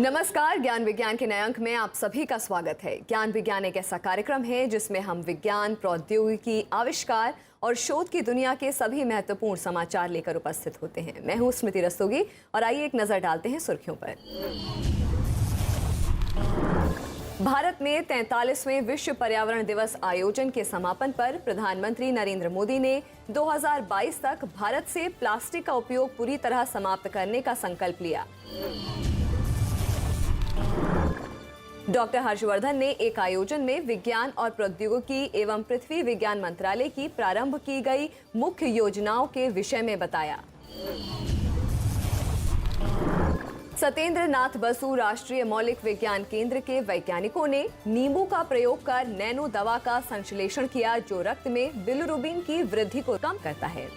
नमस्कार, ज्ञान विज्ञान के नए अंक में आप सभी का स्वागत है। ज्ञान विज्ञान एक ऐसा कार्यक्रम है जिसमें हम विज्ञान, प्रौद्योगिकी, आविष्कार और शोध की दुनिया के सभी महत्वपूर्ण समाचार लेकर उपस्थित होते हैं। मैं हूं स्मृति रस्तोगी और आइए एक नजर डालते हैं सुर्खियों पर। भारत में 43वें विश्व पर्यावरण दिवस आयोजन के समापन पर प्रधानमंत्री नरेंद्र मोदी ने 2022 तक भारत से प्लास्टिक का उपयोग पूरी तरह समाप्त करने का संकल्प लिया। डॉक्टर हर्षवर्धन ने एक आयोजन में विज्ञान और प्रौद्योगिकी एवं पृथ्वी विज्ञान मंत्रालय की प्रारंभ की गई मुख्य योजनाओं के विषय में बताया। सत्येंद्र नाथ बसु राष्ट्रीय मौलिक विज्ञान केंद्र के वैज्ञानिकों ने नींबू का प्रयोग कर नैनो दवा का संश्लेषण किया, जो रक्त में बिलिरुबिन की वृद्धि को कम करता है।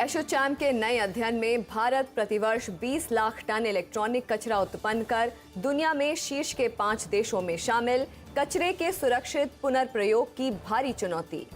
एसोचैम के नए अध्ययन में भारत प्रतिवर्ष 20 लाख टन इलेक्ट्रॉनिक कचरा उत्पन्न कर दुनिया में शीर्ष के 5 देशों में शामिल। कचरे के सुरक्षित पुनर्प्रयोग की भारी चुनौती।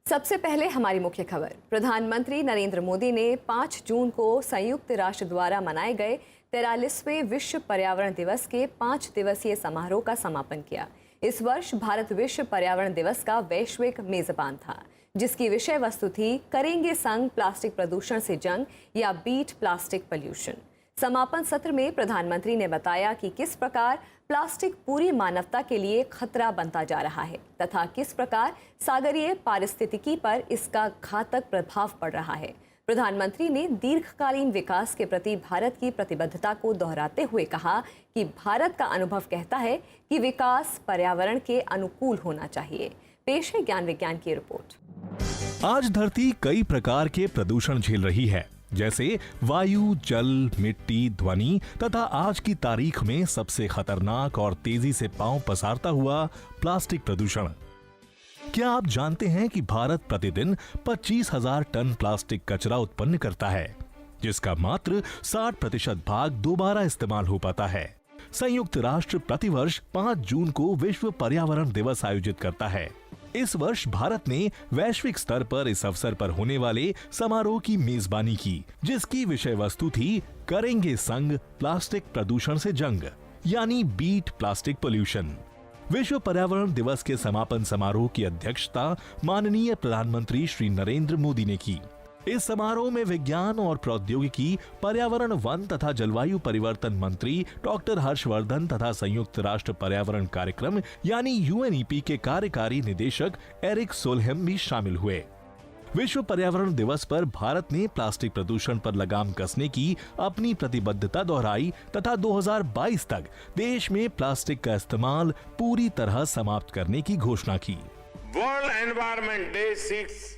सबसे पहले हमारी मुख्य खबर। प्रधानमंत्री नरेंद्र मोदी ने 5 जून को संयुक्त राष्ट्र द्वारा मनाए गए 43वें विश्व पर्यावरण दिवस के 5 दिवसीय समारोह का समापन किया। इस वर्ष भारत विश्व पर्यावरण दिवस का वैश्विक मेजबान था, जिसकी विषय वस्तु थी करेंगे संग प्लास्टिक प्रदूषण से जंग या बीट प्लास्टिक पॉल्यूशन। समापन सत्र में प्रधानमंत्री ने बताया कि किस प्रकार प्लास्टिक पूरी मानवता के लिए खतरा बनता जा रहा है तथा किस प्रकार सागरीय पारिस्थितिकी पर इसका घातक प्रभाव पड़ रहा है। प्रधानमंत्री ने दीर्घकालीन विकास के प्रति भारत की प्रतिबद्धता को दोहराते हुए कहा कि भारत का अनुभव कहता है कि विकास पर्यावरण के अनुकूल होना चाहिए। पेश है ज्ञान विज्ञान की रिपोर्ट। आज धरती कई प्रकार के प्रदूषण झेल रही है, जैसे वायु, जल, मिट्टी, ध्वनि तथा आज की तारीख में सबसे खतरनाक और तेजी से पांव पसारता हुआ प्लास्टिक प्रदूषण। क्या आप जानते हैं कि भारत प्रतिदिन 25,000 टन प्लास्टिक कचरा उत्पन्न करता है, जिसका मात्र 60% भाग दोबारा इस्तेमाल हो पाता है। संयुक्त राष्ट्र प्रतिवर्ष 5 जून को विश्व पर्यावरण दिवस आयोजित करता है। इस वर्ष भारत ने वैश्विक स्तर पर इस अवसर पर होने वाले समारोह की मेजबानी की, जिसकी विषय वस्तु थी करेंगे संग प्लास्टिक प्रदूषण से जंग, यानी बीट प्लास्टिक पोल्यूशन। विश्व पर्यावरण दिवस के समापन समारोह की अध्यक्षता माननीय प्रधानमंत्री श्री नरेंद्र मोदी ने की। इस समारोह में विज्ञान और प्रौद्योगिकी, पर्यावरण, वन तथा जलवायु परिवर्तन मंत्री डॉक्टर हर्षवर्धन तथा संयुक्त राष्ट्र पर्यावरण कार्यक्रम यानी यूएनईपी के कार्यकारी निदेशक एरिक सोलहेम भी शामिल हुए। विश्व पर्यावरण दिवस पर भारत ने प्लास्टिक प्रदूषण पर लगाम कसने की अपनी प्रतिबद्धता दोहराई तथा 2022 तक देश में प्लास्टिक का इस्तेमाल पूरी तरह समाप्त करने की घोषणा की। World environment day seeks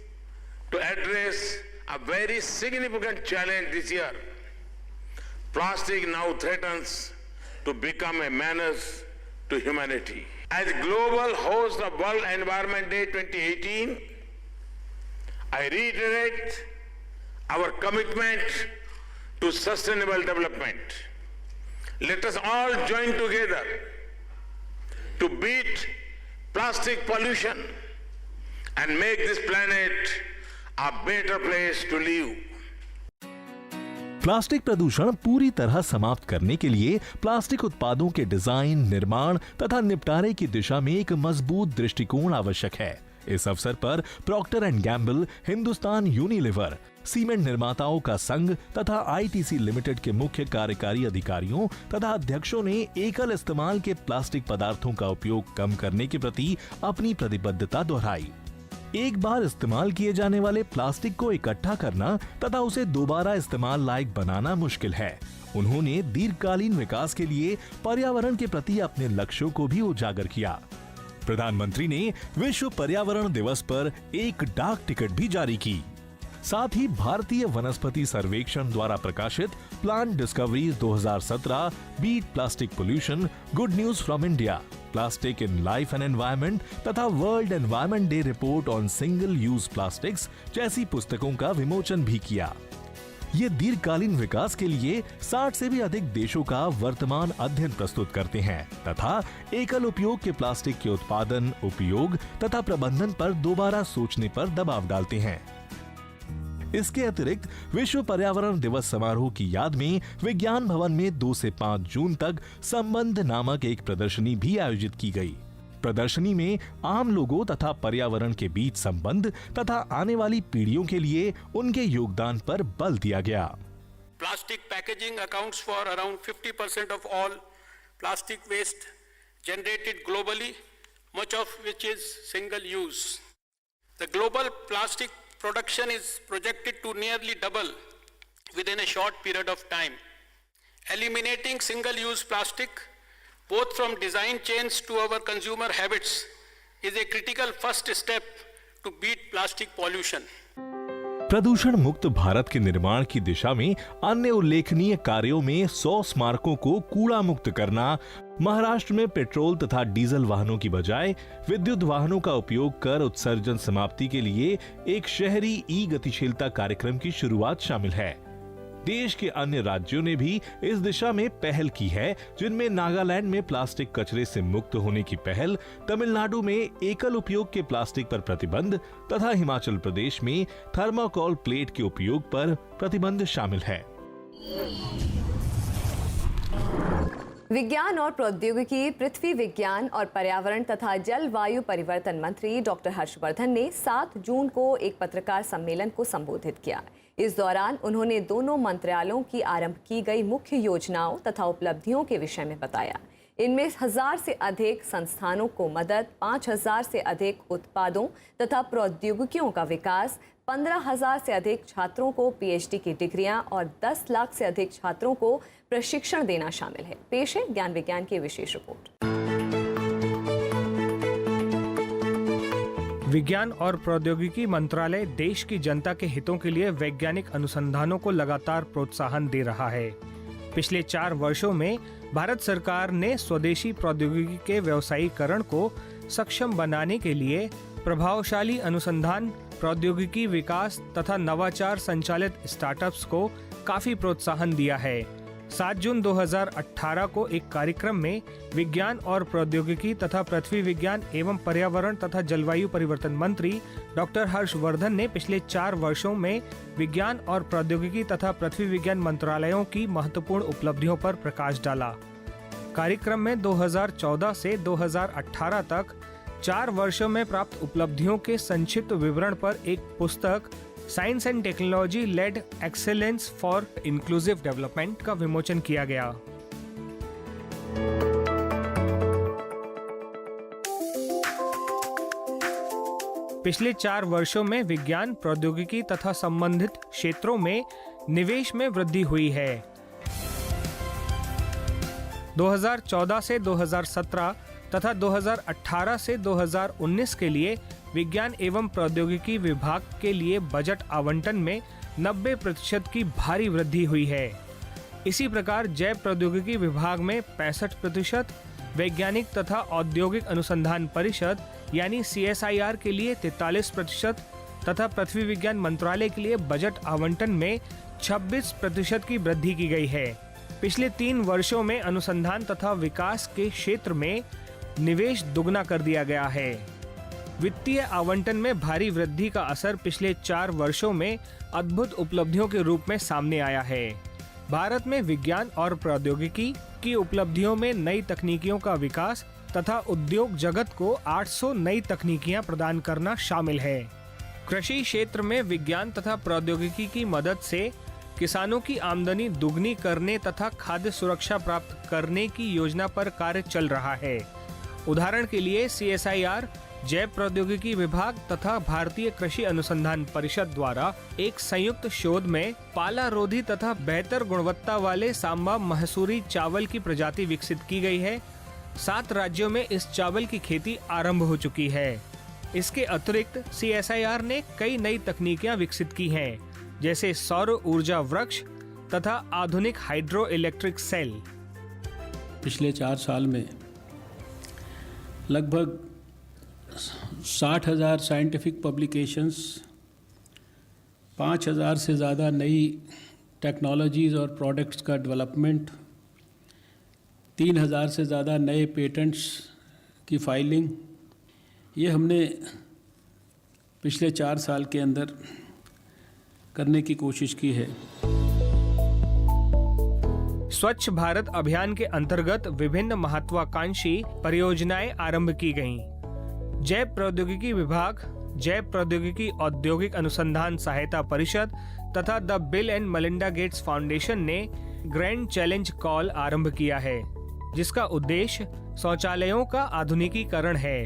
to address a very significant challenge this year. Plastic now threatens to become a menace to humanity. As global host of World Environment Day 2018, I reiterate our commitment to sustainable development. Let us all join together to beat plastic pollution and make this planet a better place to live. Plastic प्रदूषण पूरी तरह समाप्त करने के लिए plastic उत्पादों के design, निर्माण तथा निपटारे की दिशा में एक मजबूत दृष्टिकोण आवश्यक है। इस अवसर पर Procter and Gamble, Hindustan Unilever, cement निर्माताओं का संघ तथा आईटीसी लिमिटेड के मुख्य कार्यकारी अधिकारियों तथा अध्यक्षों ने एकल इस्तेमाल के प्लास्टिक पदार्थों का उपयोग कम करने के प्रति अपनी प्रतिबद्धता दोहराई। एक बार इस्तेमाल किए जाने वाले प्लास्टिक को इकट्ठा करना तथा उसे दोबारा इस्तेमाल लायक बनाना मुश्किल है। उन्होंने दीर्घकालीन विकास के लिए पर्यावरण के प्रति अपने लक्ष्यों को भी उजागर किया। प्रधानमंत्री ने विश्व पर्यावरण दिवस पर एक डाक टिकट भी जारी की। साथ ही भारतीय वनस्पति सर्वेक्षण द्वारा प्रकाशित plant discoveries 2017, beat plastic pollution, good news from India, plastic in life and environment तथा world environment day report on single use plastics जैसी पुस्तकों का विमोचन भी किया। ये दीर्घकालीन विकास के लिए 60 से भी अधिक देशों का वर्तमान अध्ययन प्रस्तुत करते हैं तथा एकल उपयोग के प्लास्टिक के उत्पादन, उपयोग तथा प्रबंधन पर दोबारा सोचने पर दबाव डालते हैं। इसके अतिरिक्त विश्व पर्यावरण दिवस समारोह की याद में विज्ञान भवन में 2 से 5 जून तक संबंध नामक एक प्रदर्शनी भी आयोजित की गई। प्रदर्शनी में आम लोगों तथा पर्यावरण के बीच संबंध तथा आने वाली पीढ़ियों के लिए उनके योगदान पर बल दिया गया। Plastic packaging accounts for around 50% of all plastic waste generated globally, much of which is single use. The global plastic production is projected to nearly double within a short period of time. Eliminating single-use plastic, both from design chains to our consumer habits, is a critical first step to beat plastic pollution. प्रदूषण मुक्त भारत के निर्माण की दिशा में अन्य उल्लेखनीय कार्यों में 100 स्मारकों को कूड़ा मुक्त करना, महाराष्ट्र में पेट्रोल तथा डीजल वाहनों की बजाय विद्युत वाहनों का उपयोग कर उत्सर्जन समाप्ति के लिए एक शहरी ई गतिशीलता कार्यक्रम की शुरुआत शामिल है। देश के अन्य राज्यों ने भी इस दिशा में पहल की है, जिनमें नागालैंड में प्लास्टिक कचरे से मुक्त होने की पहल, तमिलनाडु में एकल उपयोग के प्लास्टिक पर प्रतिबंध तथा हिमाचल प्रदेश में थर्माकोल प्लेट के उपयोग पर प्रतिबंध शामिल है। विज्ञान और प्रौद्योगिकी, पृथ्वी विज्ञान और पर्यावरण तथा जलवायु परिवर्तन मंत्री डॉक्टर हर्षवर्धन ने 7 जून को एक पत्रकार सम्मेलन को संबोधित किया। इस दौरान उन्होंने दोनों मंत्रालयों की आरंभ की गई मुख्य योजनाओं तथा उपलब्धियों के विषय में बताया। इनमें 1000 से अधिक संस्थानों को मदद, 5000 से अधिक उत्पादों तथा प्रौद्योगिकियों का विकास, 15,000 से अधिक छात्रों को पीएचडी की डिग्रियां और 10 लाख से अधिक छात्रों को प्रशिक्षण देना शामिल है। पेश है ज्ञान विज्ञान की विशेष रिपोर्ट। विज्ञान और प्रौद्योगिकी मंत्रालय देश की जनता के हितों के लिए वैज्ञानिक अनुसंधानों को लगातार प्रोत्साहन दे रहा है। पिछले 4 वर्षों में भारत सरकार ने स्वदेशी प्रौद्योगिकी के व्यावसायीकरण को सक्षम बनाने के लिए प्रभावशाली अनुसंधान, प्रौद्योगिकी विकास तथा नवाचार संचालित स्टार्टअप्स को काफी प्रोत्साहन दिया है। 7 जून 2018 को एक कार्यक्रम में विज्ञान और प्रौद्योगिकी तथा पृथ्वी विज्ञान एवं पर्यावरण तथा जलवायु परिवर्तन मंत्री डॉक्टर हर्षवर्धन ने पिछले 4 वर्षों में विज्ञान और प्रौद्योगिकी तथा पृथ्वी विज्ञान मंत्रालयों की महत्वपूर्ण उपलब्धियों पर प्रकाश डाला। कार्यक्रम में 2014 से 2018 तक 4 वर्षों में प्राप्त उपलब्धियों के संक्षिप्त विवरण पर एक पुस्तक science and technology led excellence for inclusive development का विमोचन किया गया। पिछले 4 वर्षों में विज्ञान, प्रौद्योगिकी तथा संबंधित क्षेत्रों में निवेश में वृद्धि हुई है। 2014 से 2017 तथा 2018 से 2019 के लिए विज्ञान एवं प्रौद्योगिकी विभाग के लिए बजट आवंटन में 90% की भारी वृद्धि हुई है। इसी प्रकार जैव प्रौद्योगिकी विभाग में 65%, वैज्ञानिक तथा औद्योगिक अनुसंधान परिषद यानी CSIR के लिए 43% तथा पृथ्वी विज्ञान मंत्रालय के लिए बजट आवंटन में 26% की वृद्धि की गई है। पिछले 3 वर्षों में अनुसंधान तथा विकास के क्षेत्र में निवेश दुगना कर दिया गया है। वित्तीय आवंटन में भारी वृद्धि का असर पिछले 4 वर्षों में अद्भुत उपलब्धियों के रूप में सामने आया है। भारत में विज्ञान और प्रौद्योगिकी की उपलब्धियों में नई तकनीकियों का विकास तथा उद्योग जगत को 800 नई तकनीकियां प्रदान करना शामिल है। कृषि क्षेत्र में विज्ञान तथा प्रौद्योगिकी की मदद से किसानों की आमदनी दुगनी करने तथा खाद्य सुरक्षा प्राप्त करने की योजना पर कार्य चल रहा है। उदाहरण के लिए CSIR, जैव प्रौद्योगिकी विभाग तथा भारतीय कृषि अनुसंधान परिषद द्वारा एक संयुक्त शोध में पाला रोधी तथा बेहतर गुणवत्ता वाले सांबा महसूरी चावल की प्रजाति विकसित की गई है। 7 राज्यों में इस चावल की खेती आरंभ हो चुकी है। इसके अतिरिक्त CSIR ने कई नई तकनीकियां विकसित की हैं, जैसे सौर ऊर्जा वृक्ष तथा आधुनिक हाइड्रो इलेक्ट्रिक सेल। पिछले 4 साल में लगभग 60,000 साइंटिफिक पब्लिकेशंस, 5,000 से ज़्यादा नई टेक्नोलॉजीज़ और प्रोडक्ट्स का डेवलपमेंट, 3,000 से ज़्यादा नए पेटेंट्स की फाइलिंग, ये हमने पिछले 4 साल के अंदर करने की कोशिश की है। स्वच्छ भारत अभियान के अंतर्गत विभिन्न महत्वाकांक्षी परियोजनाएं आरंभ की गईं। जैव प्रौद्योगिकी विभाग, जैव प्रौद्योगिकी औद्योगिक अनुसंधान सहायता परिषद तथा the bill and Melinda Gates foundation ने ग्रैंड चैलेंज कॉल आरंभ किया है, जिसका उद्देश्य शौचालयों का आधुनिकीकरण है।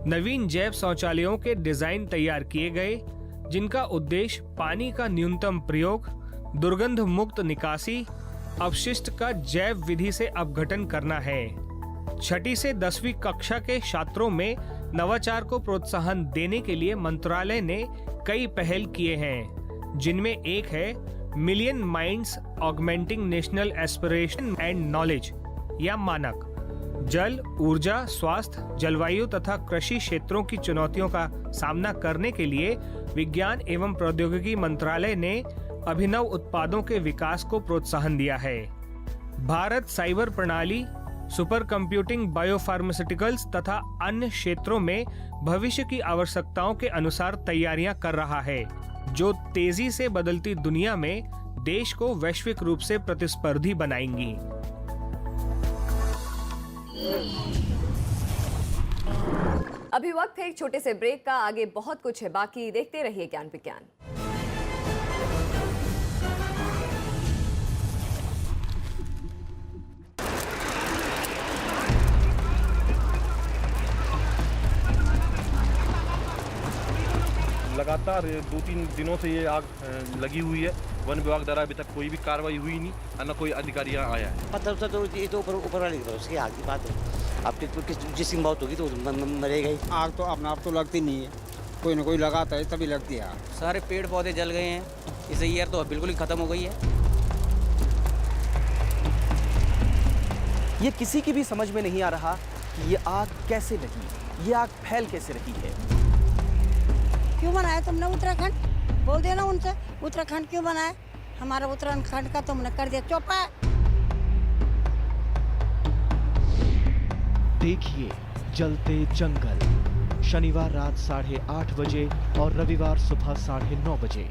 नवीन जैव शौचालयों के डिजाइन तैयार किए गए, जिनका उद्देश्य पानी का न्यूनतम प्रयोग, दुर्गंध मुक्त निकासी, अपशिष्ट का जैव विधि से अपघटन करना है। 6ठी से 10वीं कक्षा के छात्रों में नवाचार को प्रोत्साहन देने के लिए मंत्रालय ने कई पहल किए हैं, जिनमें एक है million minds augmenting national aspiration and knowledge या मानक। जल, ऊर्जा, स्वास्थ्य, जलवायु तथा कृषि क्षेत्रों की चुनौतियों का सामना करने के लिए विज्ञान एवं प्रौद्योगिकी मंत्रालय ने अभिनव उत्पादों के विकास को प्रोत्साहन दिया है। भारत साइबर प्रणाली, सुपर कंप्यूटिंग, बायोफार्मास्यूटिकल्स तथा अन्य क्षेत्रों में भविष्य की आवश्यकताओं के अनुसार तैयारियां कर रहा है, जो तेजी से बदलती दुनिया में देश को वैश्विक रूप से प्रतिस्पर्धी बनाएंगी। अभी वक्त है एक छोटे से ब्रेक का। आगे बहुत कुछ है बाकी, देखते रहिए ज्ञान विज्ञान। लगातार 2-3 दिनों से ये आग लगी हुई है। वन विभाग द्वारा अभी तक कोई भी कार्रवाई हुई नहीं और न कोई अधिकारी यहाँ आया है। मतलब तो ये तो ऊपर वाले की उसकी आग की बात है। अब जिसकी मौत होगी तो मरेगा ही। आग तो अपने आप तो लगती नहीं है, कोई ना कोई लगाता है तभी लगती है आग। सारे पेड़ पौधे जल गए हैं, इसे ईयर तो बिल्कुल ही खत्म हो गई है। ये किसी की भी समझ में नहीं आ रहा कि ये आग कैसे लगी, ये आग फैल कैसे रही है। क्यों बनाया तुमने उत्तराखंड? बोल देना उनसे, उत्तराखंड क्यों बनाया? हमारा उत्तराखंड का तुमने कर दिया चौपा। देखिए जलते जंगल, शनिवार रात 8:30 बजे और रविवार सुबह 9:30 बजे।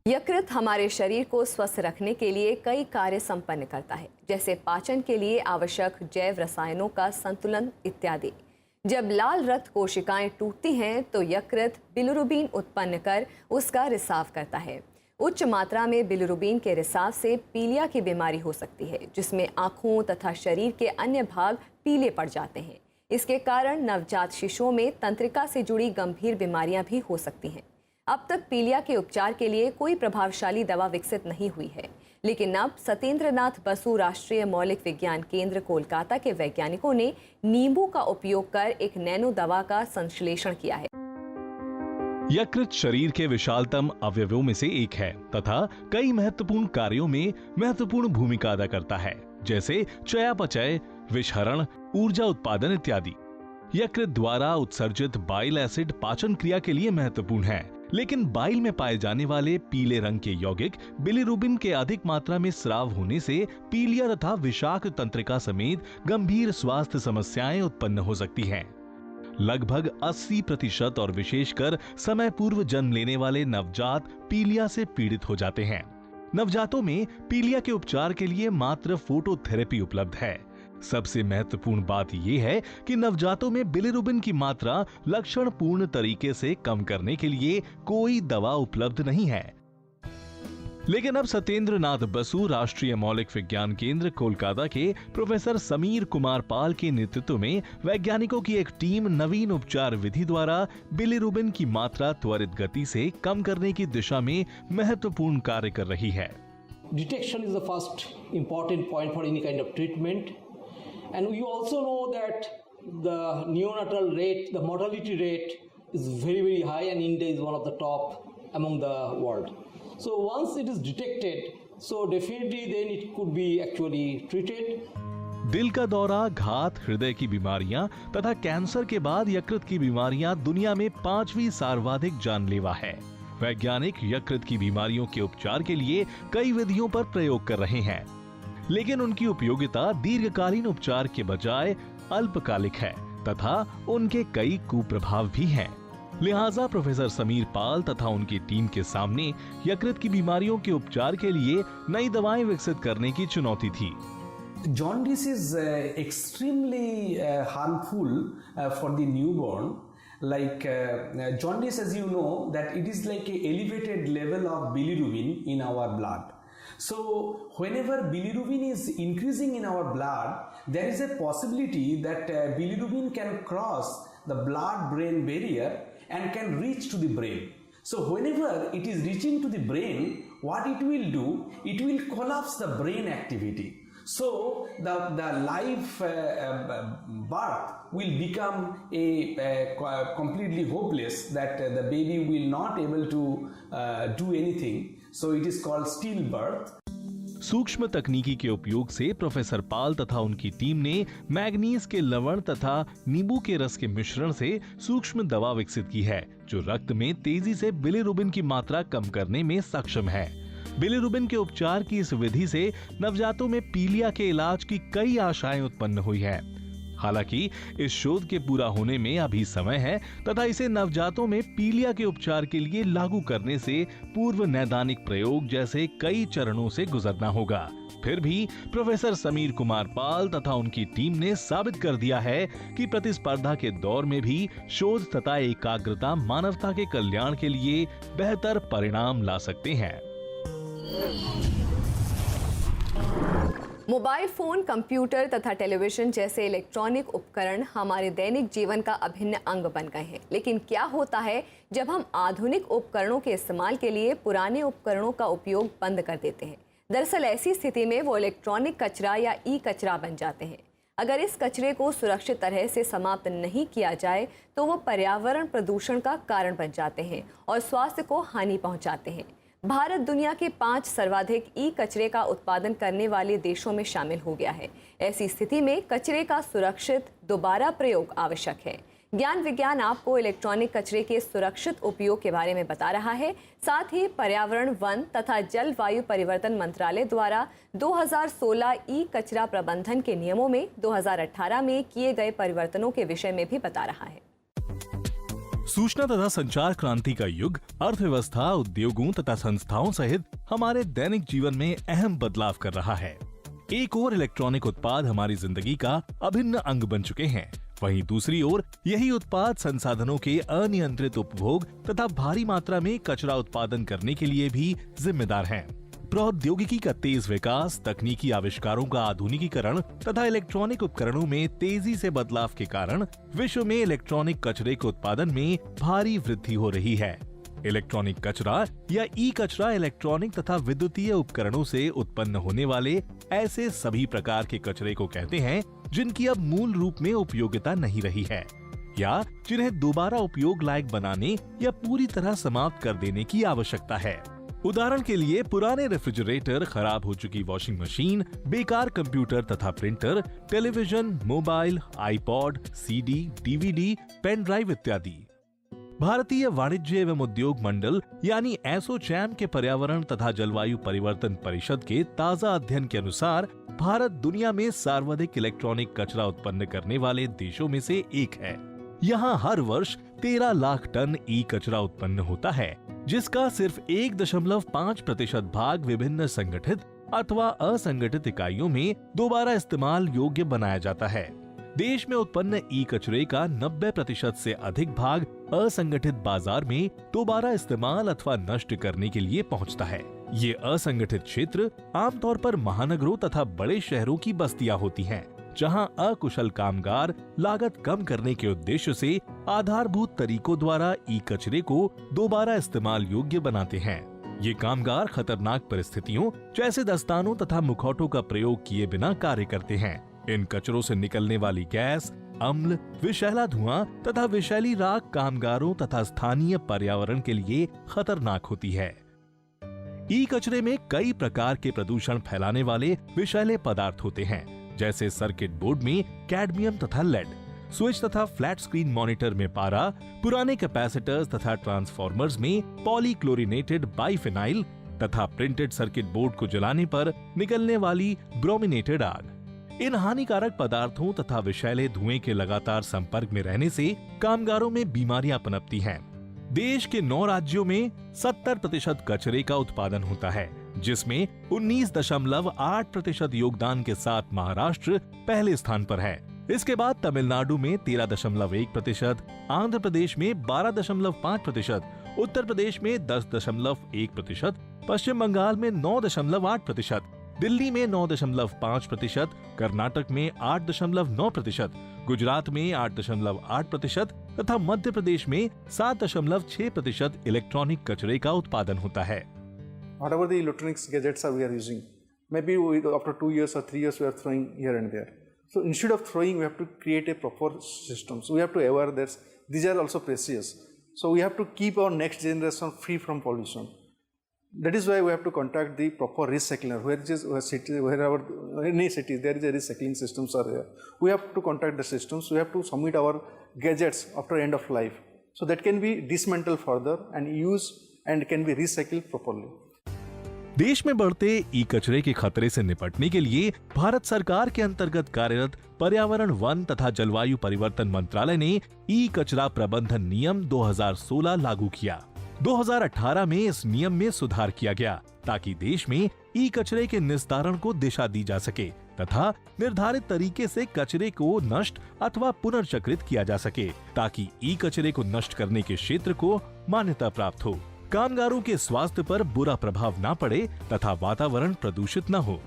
यकृत हमारे शरीर को स्वस्थ रखने के लिए कई कार्य संपन्न करता है, जैसे पाचन के लिए आवश्यक जैव रसायनों का संतुलन इत्यादि। जब लाल रक्त कोशिकाएं टूटती हैं तो यकृत बिलिरुबिन उत्पन्न कर उसका रिसाव करता है। उच्च मात्रा में बिलिरुबिन के रिसाव से पीलिया की बीमारी हो सकती है, जिसमें आँखों तथा शरीर के अन्य भाग पीले पड़ जाते हैं। इसके कारण नवजात शिशुओं में तंत्रिका से जुड़ी गंभीर बीमारियां भी हो सकती हैं। अब तक पीलिया के उपचार के लिए कोई प्रभावशाली दवा विकसित नहीं हुई है, लेकिन अब सत्येंद्र नाथ बसु राष्ट्रीय मौलिक विज्ञान केंद्र कोलकाता के वैज्ञानिकों ने नींबू का उपयोग कर एक नैनो दवा का संश्लेषण किया है। यकृत शरीर के विशालतम अवयवों में से एक है तथा कई महत्वपूर्ण कार्यों में महत्वपूर्ण भूमिका अदा करता है, जैसे चयापचय, विषहरण, ऊर्जा उत्पादन इत्यादि। यकृत द्वारा उत्सर्जित बाइल एसिड पाचन क्रिया के लिए महत्वपूर्ण है, लेकिन बाइल में पाए जाने वाले पीले रंग के यौगिक बिलिरुबिन के अधिक मात्रा में स्राव होने से पीलिया तथा विषाक्त तंत्रिका समेत गंभीर स्वास्थ्य समस्याएं उत्पन्न हो सकती हैं। लगभग 80% और विशेषकर समय पूर्व जन्म लेने वाले नवजात पीलिया से पीड़ित हो जाते हैं। नवजातों में पीलिया के उपचार के लिए मात्र फोटोथेरेपी उपलब्ध है। सबसे महत्वपूर्ण बात यह है कि नवजातों में बिलिरुबिन की मात्रा लक्षणपूर्ण तरीके से कम करने के लिए कोई दवा उपलब्ध नहीं है। लेकिन अब सत्येंद्र नाथ बसु राष्ट्रीय मौलिक विज्ञान केंद्र कोलकाता के प्रोफेसर समीर कुमार पाल के नेतृत्व में वैज्ञानिकों की एक टीम नवीन उपचार विधि द्वारा बिलिरुबिन की मात्रा त्वरित गति से कम करने की दिशा में महत्वपूर्ण कार्य कर रही है। Detection is the first important point for any kind of treatment, and we also know that the neonatal rate, the mortality rate is very high, and India is one of the top among the world. So once it is detected, so definitely then it could be actually treated. दिल का दौरा, घात, हृदय की बीमारियां तथा cancer के बाद यकृत की बीमारियां दुनिया में 5वीं सर्वाधिक जानलेवा है। वैज्ञानिक यकृत की बीमारियों के उपचार के लिए कई विधियों पर प्रयोग कर रहे हैं, लेकिन उनकी उपयोगिता दीर्घकालीन उपचार के बजाय अल्पकालिक है। तथा उनके कई कुप्रभाव भी हैं। लिहाजा प्रोफेसर समीर पाल तथा उनकी टीम के सामने यकृत की बीमारियों के उपचार के लिए नई दवाएं विकसित करने की चुनौती थी। Jaundice is extremely harmful for the newborn. Like jaundice, as you know, that it is like a elevated level of bilirubin in our blood. So whenever bilirubin is increasing in our blood, there is a possibility that bilirubin can cross the blood-brain barrier and can reach to the brain. So whenever it is reaching to the brain, what it will do, it will collapse the brain activity. So the live birth will become a completely hopeless, that the baby will not able to do anything. So it is called stillbirth. सूक्ष्म तकनीकी के उपयोग से professor पाल तथा उनकी team ने manganese के लवण तथा नींबू के रस के मिश्रण से सूक्ष्म दवा विकसित की है, जो रक्त में तेजी से बिलिरुबिन की मात्रा कम करने में सक्षम है। बिलिरुबिन के उपचार की इस विधि से नवजातों में पीलिया के इलाज की कई आशाएं उत्पन्न हुई है। हालांकि इस शोध के पूरा होने में अभी समय है तथा इसे नवजातों में पीलिया के उपचार के लिए लागू करने से पूर्व नैदानिक प्रयोग जैसे कई चरणों से गुजरना होगा। फिर भी प्रोफेसर समीर कुमार पाल तथा उनकी टीम ने साबित कर दिया है कि प्रतिस्पर्धा के दौर में भी शोध तथा एकाग्रता मानवता के कल्याण के लिए बेहतर परिणाम ला सकते हैं। मोबाइल फोन, कंप्यूटर तथा टेलीविजन जैसे इलेक्ट्रॉनिक उपकरण हमारे दैनिक जीवन का अभिन्न अंग बन गए हैं। लेकिन क्या होता है जब हम आधुनिक उपकरणों के इस्तेमाल के लिए पुराने उपकरणों का उपयोग बंद कर देते हैं? दरअसल ऐसी स्थिति में वो इलेक्ट्रॉनिक कचरा या ई कचरा बन जाते हैं। अगर इस कचरे को सुरक्षित तरह से समाप्त नहीं किया जाए तो वो पर्यावरण प्रदूषण का कारण बन जाते हैं और स्वास्थ्य को हानि पहुंचाते हैं। भारत दुनिया के 5 सर्वाधिक ई कचरे का उत्पादन करने वाले देशों में शामिल हो गया है। ऐसी स्थिति में कचरे का सुरक्षित दोबारा प्रयोग आवश्यक है। ज्ञान विज्ञान आपको इलेक्ट्रॉनिक कचरे के सुरक्षित उपयोग के बारे में बता रहा है। साथ ही पर्यावरण, वन तथा जलवायु परिवर्तन मंत्रालय द्वारा 2016 ई कचरा प्रबंधन के नियमों में 2018 में किए गए परिवर्तनों के विषय में भी बता रहा है। सूचना तथा संचार क्रांति का युग अर्थव्यवस्था, उद्योगों तथा संस्थाओं सहित हमारे दैनिक जीवन में अहम बदलाव कर रहा है। एक ओर इलेक्ट्रॉनिक उत्पाद हमारी जिंदगी का अभिन्न अंग बन चुके हैं, वहीं दूसरी ओर यही उत्पाद संसाधनों के अनियंत्रित उपभोग तथा भारी मात्रा में कचरा उत्पादन करने के लिए भी जिम्मेदार हैं। प्रौद्योगिकी का तेज विकास, तकनीकी आविष्कारों का आधुनिकीकरण तथा इलेक्ट्रॉनिक उपकरणों में तेजी से बदलाव के कारण विश्व में इलेक्ट्रॉनिक कचरे के उत्पादन में भारी वृद्धि हो रही है। इलेक्ट्रॉनिक कचरा या ई कचरा इलेक्ट्रॉनिक तथा विद्युतीय उपकरणों से उत्पन्न होने वाले ऐसे सभी प्रकार के कचरे को कहते हैं जिनकी अब मूल रूप में उपयोगिता नहीं रही है या जिन्हें दोबारा उपयोग लायक बनाने या पूरी तरह समाप्त कर देने की आवश्यकता है। उदाहरण के लिए पुराने रेफ्रिजरेटर, खराब हो चुकी वॉशिंग मशीन, बेकार कंप्यूटर तथा printer, television, mobile, iPod, CD, DVD, pen drive इत्यादि। भारतीय वाणिज्य एवं उद्योग मंडल यानी एसोचैम के पर्यावरण तथा जलवायु परिवर्तन परिषद के ताजा अध्ययन के अनुसार भारत दुनिया में सर्वाधिक इलेक्ट्रॉनिक कचरा उत्पन्न करने वाले देशों में से एक है। यहाँ हर वर्ष 13 लाख टन ई कचरा उत्पन्न होता है, जिसका सिर्फ 1.5% भाग विभिन्न संगठित अथवा असंगठित इकाइयों में दोबारा इस्तेमाल योग्य बनाया जाता है। देश में उत्पन्न ई कचरे का 90% से अधिक भाग असंगठित बाजार में दोबारा इस्तेमाल अथवा नष्ट करने के लिए पहुंचता है। ये असंगठित क्षेत्र आमतौर पर महानगरों तथा बड़े शहरों की बस्तियां होती हैं, जहां अकुशल कामगार लागत कम करने के उद्देश्य से आधारभूत तरीकों द्वारा ई कचरे को दोबारा इस्तेमाल योग्य बनाते हैं। ये कामगार खतरनाक परिस्थितियों जैसे दस्तानों तथा मुखौटों का प्रयोग किए बिना कार्य करते हैं। इन कचरों से निकलने वाली गैस, अम्ल, विषैला धुआं तथा विषैली राख कामगारों तथा स्थानीय पर्यावरण के लिए खतरनाक होती है। ई कचरे में कई प्रकार के प्रदूषण फैलाने वाले विषैले पदार्थ होते हैं, जैसे सर्किट बोर्ड में कैडमियम तथा लेड, स्विच तथा फ्लैट स्क्रीन मॉनिटर में पारा, पुराने कैपेसिटर्स तथा ट्रांसफॉर्मर्स में पॉलीक्लोरिनेटेड बाइफेनाइल तथा प्रिंटेड सर्किट बोर्ड को जलाने पर निकलने वाली ब्रोमिनेटेड आग। इन हानिकारक पदार्थों तथा विषैले धुएं के लगातार संपर्क में रहने से कामगारों में बीमारियां पनपती हैं। देश के 9 राज्यों में 70% कचरे का उत्पादन होता है, जिसमें 19.8% योगदान के साथ महाराष्ट्र पहले स्थान पर है। इसके बाद तमिलनाडु में 13.1%, आंध्र प्रदेश में 12.5%, उत्तर प्रदेश में 10.1%, पश्चिम बंगाल में 9.8%, दिल्ली में 9.5%, कर्नाटक में 8.9%, गुजरात में 8.8% तथा मध्य प्रदेश में 7.6% इलेक्ट्रॉनिक कचरे का उत्पादन होता है। Whatever the electronics gadgets we are using, maybe after 2 years or 3 years we are throwing here and there. So instead of throwing, we have to create a proper system. So we have to aware that these are also precious. So we have to keep our next generation free from pollution. That is why we have to contact the proper recycler. Wherever any city there is a recycling systems are there. We have to contact the systems. We have to submit our gadgets after end of life. So that can be dismantled further and used and can be recycled properly. देश में बढ़ते ई कचरे के खतरे से निपटने के लिए भारत सरकार के अंतर्गत कार्यरत पर्यावरण, वन तथा जलवायु परिवर्तन मंत्रालय ने ई कचरा प्रबंधन नियम 2016 लागू किया। 2018 में इस नियम में सुधार किया गया ताकि देश में ई कचरे के निस्तारण को दिशा दी जा सके तथा निर्धारित तरीके से कचरे को नष्ट अथवा पुनर्चक्रित किया जा सके, ताकि ई कचरे को नष्ट करने के क्षेत्र को मान्यता प्राप्त हो, कामगारों के स्वास्थ्य पर बुरा प्रभाव न पड़े तथा वातावरण प्रदूषित न हो।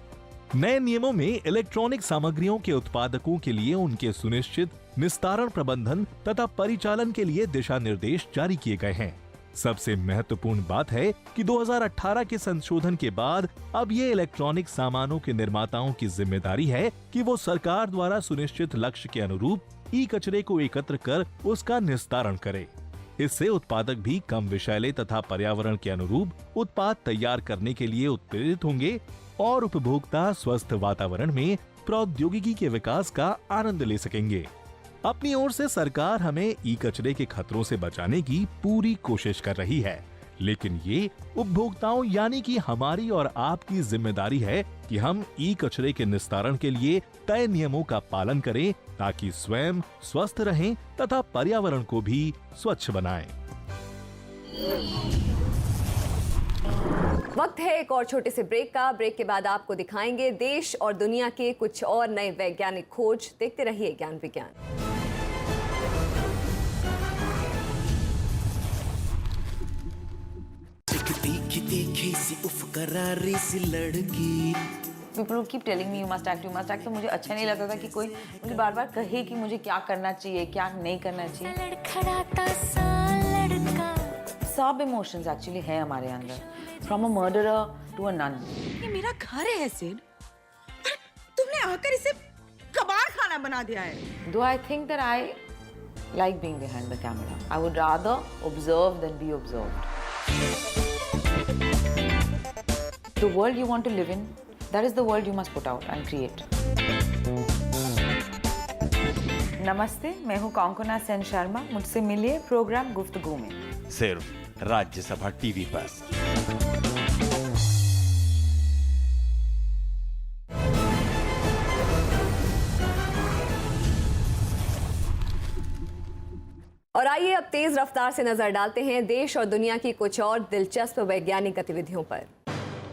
नए नियमों में इलेक्ट्रॉनिक सामग्रियों के उत्पादकों के लिए उनके सुनिश्चित निस्तारण प्रबंधन तथा परिचालन के लिए दिशा निर्देश जारी किए गए हैं। सबसे महत्वपूर्ण बात है कि 2018 के संशोधन के बाद अब ये इलेक्ट्रॉनिक सामानों के निर्माताओं की जिम्मेदारी है कि वो सरकार द्वारा सुनिश्चित लक्ष्य के अनुरूप ई कचरे को एकत्र कर उसका निस्तारण करे। इससे उत्पादक भी कम विषैले तथा पर्यावरण के अनुरूप उत्पाद तैयार करने के लिए उत्प्रेरित होंगे और उपभोक्ता स्वस्थ वातावरण में प्रौद्योगिकी के विकास का आनंद ले सकेंगे। अपनी ओर से सरकार हमें ई कचरे के खतरों से बचाने की पूरी कोशिश कर रही है, लेकिन ये उपभोक्ताओं यानी कि हमारी और आपकी जिम्मेदारी है कि हम ई कचरे के निस्तारण के लिए तय नियमों का पालन करें ताकि स्वयं स्वस्थ रहें तथा पर्यावरण को भी स्वच्छ बनाएं। वक्त है एक और छोटे से ब्रेक का। ब्रेक के बाद आपको दिखाएंगे देश और दुनिया के कुछ और नए वैज्ञानिक खोज। देखते रहिए ज्ञान विज्ञान। People keep telling me you must act, तो मुझे अच्छा नहीं लगता था कि कोई मुझे बार बार कहे कि मुझे क्या करना चाहिए, क्या नहीं करना चाहिए। सब इमोशंस एक्चुअली है हमारे अंदर, from a murderer to a nun. ये मेरा घर है सिड, तुमने आकर इसे कबाड़ खाना बना दिया है। Do I think that I like being behind the camera? I would rather observe than be observed. The world you want to live in, that is the world you must put out and create. नमस्ते, मैं हूँ कांकोना सेन शर्मा। मुझसे मिलिए programme गुफ्तगू में, सिर्फ Rajya Sabha TV पर। और आइए अब तेज रफ्तार से नजर डालते हैं देश और दुनिया की कुछ और दिलचस्प वैज्ञानिक गतिविधियों पर।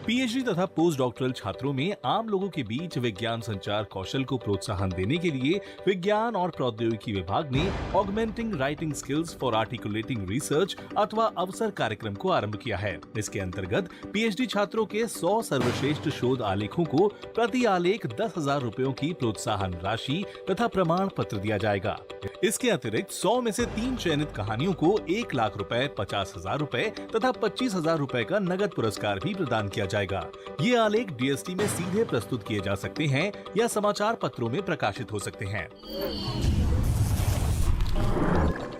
पीएचडी तथा पोस्ट डॉक्टरल छात्रों में आम लोगों के बीच विज्ञान संचार कौशल को प्रोत्साहन देने के लिए विज्ञान और प्रौद्योगिकी विभाग ने augmenting writing skills for articulating research अथवा अवसर कार्यक्रम को आरंभ किया है। इसके अंतर्गत पीएचडी छात्रों के 100 सर्वश्रेष्ठ शोध आलेखों को प्रति आलेख 10,000 रुपयों की प्रोत्साहन राशि तथा प्रमाण पत्र दिया जाएगा। इसके अतिरिक्त 100 में से 3 चयनित कहानियों को 1 लाख रुपए, 50,000 रुपए तथा 25,000 रुपए का नगद पुरस्कार भी प्रदान किया जाएगा। ये आलेख डीएसटी में सीधे प्रस्तुत किए जा सकते हैं या समाचार पत्रों में प्रकाशित हो सकते हैं।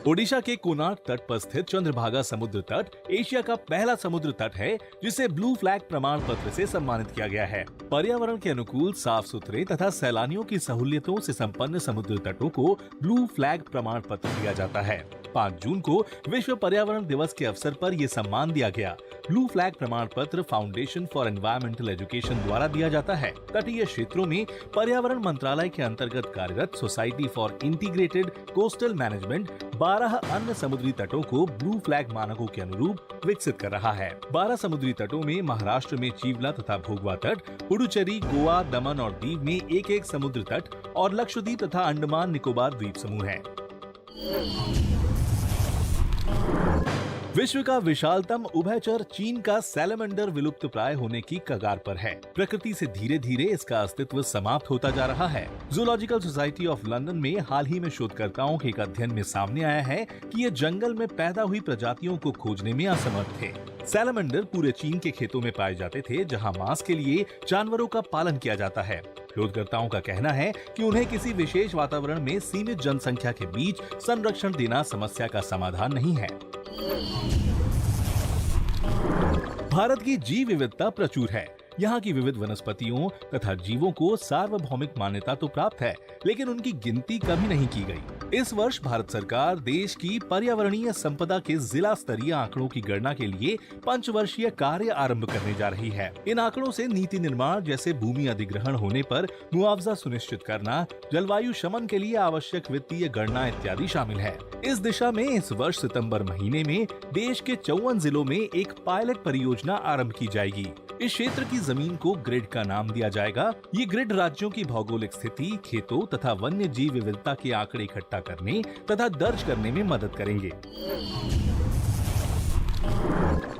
ओडिशा के कोणार्क तट पर स्थित चंद्रभागा समुद्र तट एशिया का पहला समुद्र तट है जिसे ब्लू फ्लैग प्रमाण पत्र से सम्मानित किया गया है। पर्यावरण के अनुकूल, साफ सुथरे तथा सैलानियों की सहूलियतों से संपन्न समुद्र तटों को ब्लू फ्लैग प्रमाण पत्र दिया जाता है। 5 जून को विश्व पर्यावरण दिवस के अवसर पर ये सम्मान दिया गया। ब्लू फ्लैग प्रमाण पत्र फाउंडेशन फॉर एनवायरमेंटल एजुकेशन द्वारा दिया जाता है। तटीय क्षेत्रों में पर्यावरण मंत्रालय के अंतर्गत कार्यरत society for integrated coastal management 12 अन्य समुद्री तटों को ब्लू फ्लैग मानकों के अनुरूप विकसित कर रहा है। 12 समुद्री तटों में महाराष्ट्र में चीवला तथा भोगवा तट, पुडुचेरी, गोवा, दमन और दीव में एक समुद्र तट और लक्षद्वीप तथा अंडमान निकोबार द्वीप समूह है। विश्व का विशालतम उभयचर चीन का सैलमेंडर विलुप्त प्राय होने की कगार पर है। प्रकृति से धीरे धीरे इसका अस्तित्व समाप्त होता जा रहा है। जूलॉजिकल सोसाइटी ऑफ लंदन में हाल ही में शोधकर्ताओं के एक अध्ययन में सामने आया है कि ये जंगल में पैदा हुई प्रजातियों को खोजने में असमर्थ थे। सैलमेंडर पूरे चीन के खेतों में पाए जाते थे, जहां मांस के लिए जानवरों का पालन किया जाता है। शोधकर्ताओं का कहना है कि उन्हें किसी विशेष वातावरण में सीमित जनसंख्या के बीच संरक्षण देना समस्या का समाधान नहीं है। भारत की जीव विविधता प्रचुर है। यहाँ की विविध वनस्पतियों तथा जीवों को सार्वभौमिक मान्यता तो प्राप्त है, लेकिन उनकी गिनती कभी नहीं की गई। इस वर्ष भारत सरकार देश की पर्यावरणीय संपदा के जिला स्तरीय आंकड़ों की गणना के लिए पंचवर्षीय कार्य आरंभ करने जा रही है। इन आंकड़ों से नीति निर्माण जैसे भूमि अधिग्रहण होने पर मुआवजा सुनिश्चित करना, जलवायु शमन के लिए आवश्यक वित्तीय गणना इत्यादि शामिल है। इस दिशा में इस वर्ष सितंबर महीने में देश के 54 जिलों में एक पायलट परियोजना आरंभ की जाएगी। इस क्षेत्र की जमीन को ग्रिड का नाम दिया जाएगा। ये ग्रिड राज्यों की भौगोलिक स्थिति, खेतों तथा वन्य जीव विविधता के आंकड़े इकट्ठा करने तथा दर्ज करने में मदद करेंगे।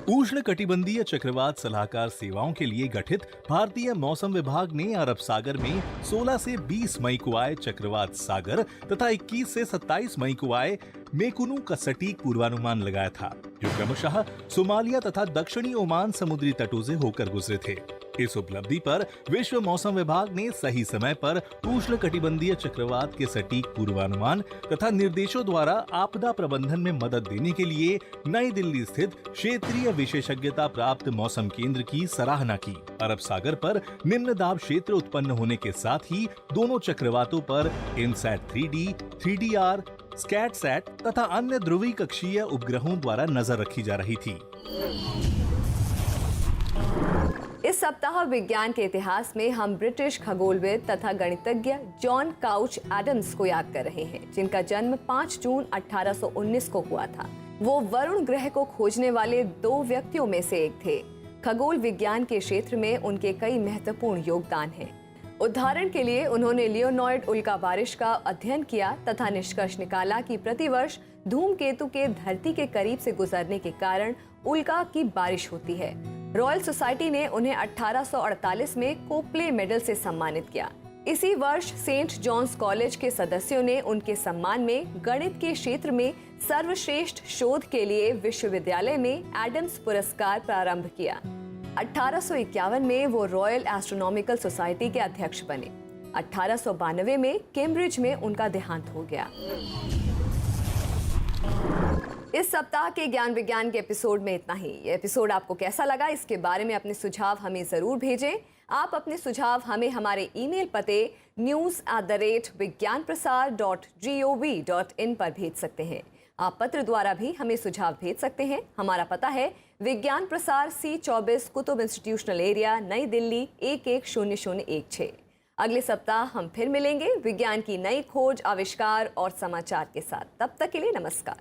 उष्ण कटिबंधीय चक्रवात सलाहकार सेवाओं के लिए गठित भारतीय मौसम विभाग ने अरब सागर में 16 से 20 मई को आए चक्रवात सागर तथा 21 से 27 मई को आए मेकुनु का सटीक पूर्वानुमान लगाया था, जो क्रमशः सोमालिया तथा दक्षिणी ओमान समुद्री तटों से होकर गुजरे थे। इस उपलब्धि पर विश्व मौसम विभाग ने सही समय पर उष्ण कटिबंधीय चक्रवात के सटीक पूर्वानुमान तथा निर्देशों द्वारा आपदा प्रबंधन में मदद देने के लिए नई दिल्ली स्थित क्षेत्रीय विशेषज्ञता प्राप्त मौसम केंद्र की सराहना की। अरब सागर पर निम्न दाब क्षेत्र उत्पन्न होने के साथ ही दोनों चक्रवातों पर इनसैट 3D, 3DR, स्कैटसैट तथा अन्य ध्रुवीय कक्षीय उपग्रहों द्वारा नजर रखी जा रही थी। इस सप्ताह विज्ञान के इतिहास में हम ब्रिटिश खगोलविद तथा गणितज्ञ जॉन काउच एडम्स को याद कर रहे हैं, जिनका जन्म 5 जून 1819 को हुआ था। वो वरुण ग्रह को खोजने वाले 2 व्यक्तियों में से एक थे। खगोल विज्ञान के क्षेत्र में उनके कई महत्वपूर्ण योगदान हैं। उदाहरण के लिए उन्होंने लियोनॉइड उल्का बारिश का अध्ययन किया तथा निष्कर्ष निकाला कि प्रतिवर्ष धूमकेतु के धरती के करीब से गुजरने के कारण उल्का की बारिश होती है। रॉयल सोसाइटी ने उन्हें 1848 में कोप्ले मेडल से सम्मानित किया। इसी वर्ष सेंट जॉन्स कॉलेज के सदस्यों ने उनके सम्मान में गणित के क्षेत्र में सर्वश्रेष्ठ शोध के लिए विश्वविद्यालय में एडम्स पुरस्कार प्रारंभ किया। 1851 में वो रॉयल एस्ट्रोनॉमिकल सोसाइटी के अध्यक्ष बने। 1892 में कैम्ब्रिज में उनका देहांत हो गया। इस सप्ताह के ज्ञान विज्ञान के एपिसोड में इतना ही। ये एपिसोड आपको कैसा लगा, इसके बारे में अपने सुझाव हमें जरूर भेजें। आप अपने सुझाव हमें हमारे ईमेल पते news@vigyanprasar.gov.in पर भेज सकते हैं। आप पत्र द्वारा भी हमें सुझाव भेज सकते हैं। हमारा पता है विज्ञान प्रसार C24 कुतुब इंस्टीट्यूशनल एरिया, नई दिल्ली 110016। अगले सप्ताह हम फिर मिलेंगे विज्ञान की नई खोज, आविष्कार और समाचार के साथ। तब तक के लिए नमस्कार।